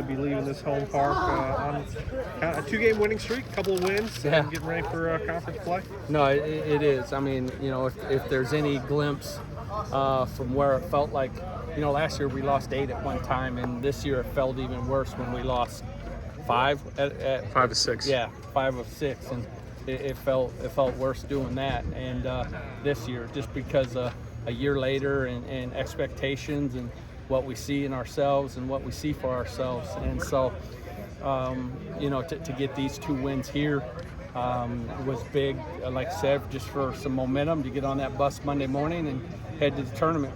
to be leaving this home park on a 2-game winning streak, a couple of wins, and getting ready for conference play? No, it is. I mean, if there's any glimpse from where it felt like, last year we lost 8 at one time, and this year it felt even worse when we lost 5 at 5 of 6. Yeah, 5 of 6, and it felt worse doing that. And this year, just because a year later and expectations and what we see in ourselves and what we see for ourselves, and so to get these 2 wins here was big. Like I said, just for some momentum to get on that bus Monday morning and head to the tournament.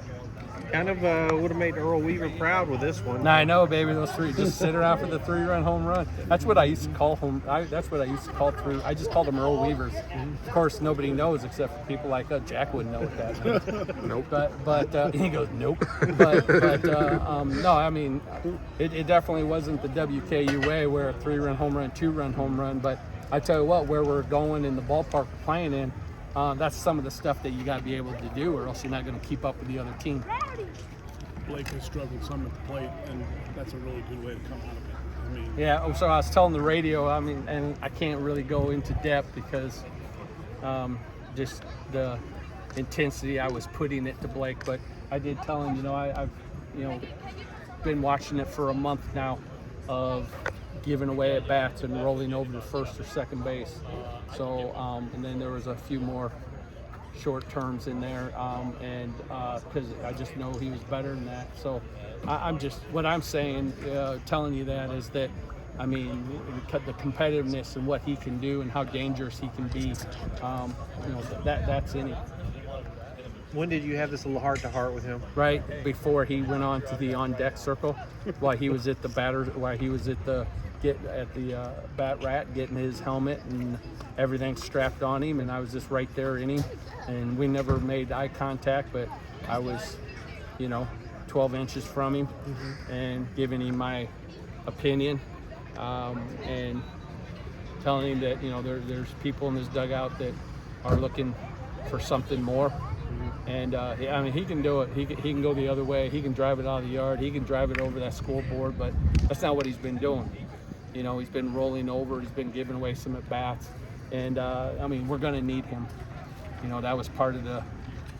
Kind of would have made Earl Weaver proud with this one. I know, baby. Those 3, just sit around for the 3-run home run. That's what I used to call home. That's what I used to call 3. I just called them Earl Weavers. Of course, nobody knows except for people like Jack wouldn't know what that means. Nope. But he goes nope. But no, I mean, it definitely wasn't the WKU way where a 3-run home run, 2-run home run. But I tell you what, where we're going in the ballpark we're playing in, that's some of the stuff that you got to be able to do, or else you're not going to keep up with the other team. Blake has struggled some at the plate, and that's a really good way to come out of it. Yeah, so I was telling the radio, and I can't really go into depth because just the intensity I was putting it to Blake, but I did tell him, I've been watching it for a month now of giving away at bats and rolling over to first or second base. So, and then there was a few more short terms in there, and because I just know he was better than that. So I'm just, what I'm saying, telling you that is that, the competitiveness and what he can do and how dangerous he can be, that's in him. When did you have this little heart-to-heart with him? Right before he went on to the on-deck circle, while he was at the bat rack getting his helmet and everything strapped on him, and I was just right there in him, and we never made eye contact, but I was 12 inches from him and giving him my opinion, and telling him that there's people in this dugout that are looking for something more. And he can do it. He can go the other way. He can drive it out of the yard. He can drive it over that scoreboard, but that's not what he's been doing. He's been rolling over. He's been giving away some at bats, and we're going to need him. That was part of the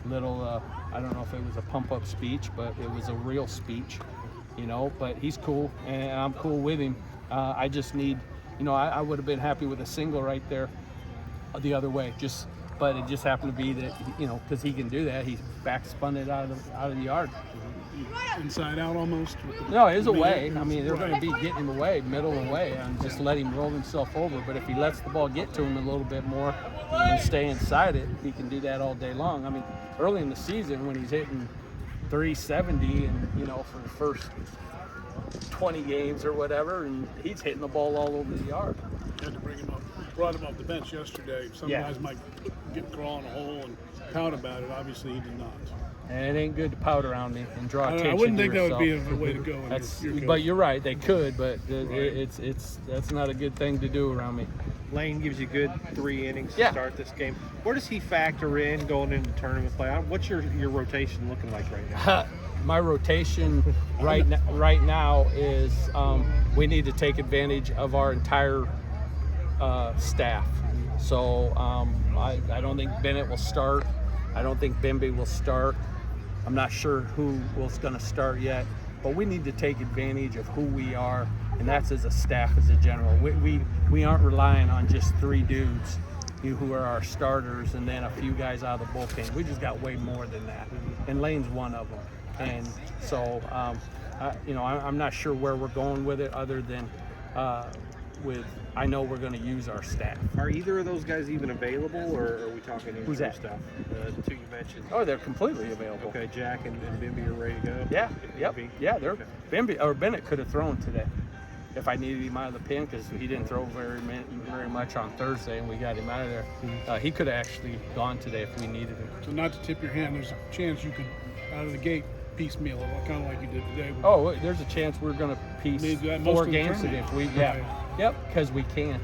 little. I don't know if it was a pump-up speech, but it was a real speech. But he's cool, and I'm cool with him. I just need. I would have been happy with a single right there, the other way. But it just happened to be that, because he can do that, he back spun it out of the yard. Inside out almost? No, it is away. They're going to be getting him away, middle away, and just let him roll himself over. But if he lets the ball get to him a little bit more and stay inside it, he can do that all day long. Early in the season when he's hitting 370 and, for the first 20 games or whatever, and he's hitting the ball all over the yard. Had to bring him up. Brought him off the bench yesterday. Some guys might get crawling a hole and pout about it. Obviously, he did not. And it ain't good to pout around me and draw attention. I wouldn't think yourself. that would be a way to go. But you're right, they could, but that's not a good thing to do around me. Lane gives you good 3 innings to start this game. Where does he factor in going into tournament play? What's your rotation looking like right now? My rotation right now is we need to take advantage of our entire staff. So I don't think Bennett will start. I don't think Bimby will start. I'm not sure who was going to start yet, but we need to take advantage of who we are, and that's as a staff, as a general. We aren't relying on just 3 dudes who are our starters and then a few guys out of the bullpen. We just got way more than that, and Lane's one of them. And so, I'm not sure where we're going with it, other than I know we're going to use our staff. Are either of those guys even available, or are we talking Who's that? stuff? The 2 you mentioned. Oh, they're completely available. Okay, Jack and Bimby are ready to go. Yeah, yep. Bimby? Yeah, they're Okay. Bimby or Bennett could have thrown today if I needed him out of the pen, because he didn't throw very much on Thursday, and we got him out of there. He could have actually gone today if we needed him. So not to tip your hand, there's a chance you could, out of the gate, piecemeal it, kind of like you did today. Oh, there's a chance we're going to piece 4 games today if we, Yep, because we can.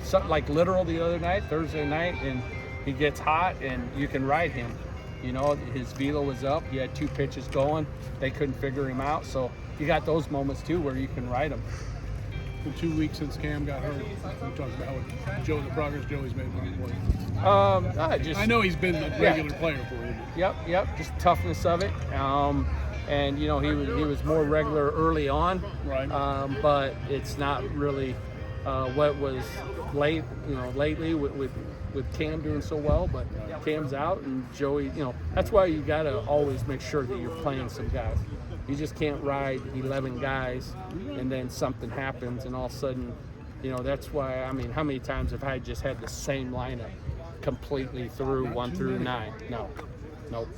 Something like Literal the other night, Thursday night, and he gets hot and you can ride him. His velo was up. He had 2 pitches going. They couldn't figure him out. So you got those moments too where you can ride them. The 2 weeks since Cam got hurt, we talked about the progress Joey's made on the play. I know he's been a regular player for you. Yep, just toughness of it. And you know, he was more regular early on, right? But it's not really what was late. You know, lately with Cam doing so well, but Cam's out and Joey. You know, that's why you gotta always make sure that you're playing some guys. You just can't ride 11 guys and then something happens and all of a sudden, you know, that's why. I mean, how many times have I just had the same lineup completely through 1 through 9? No, nope.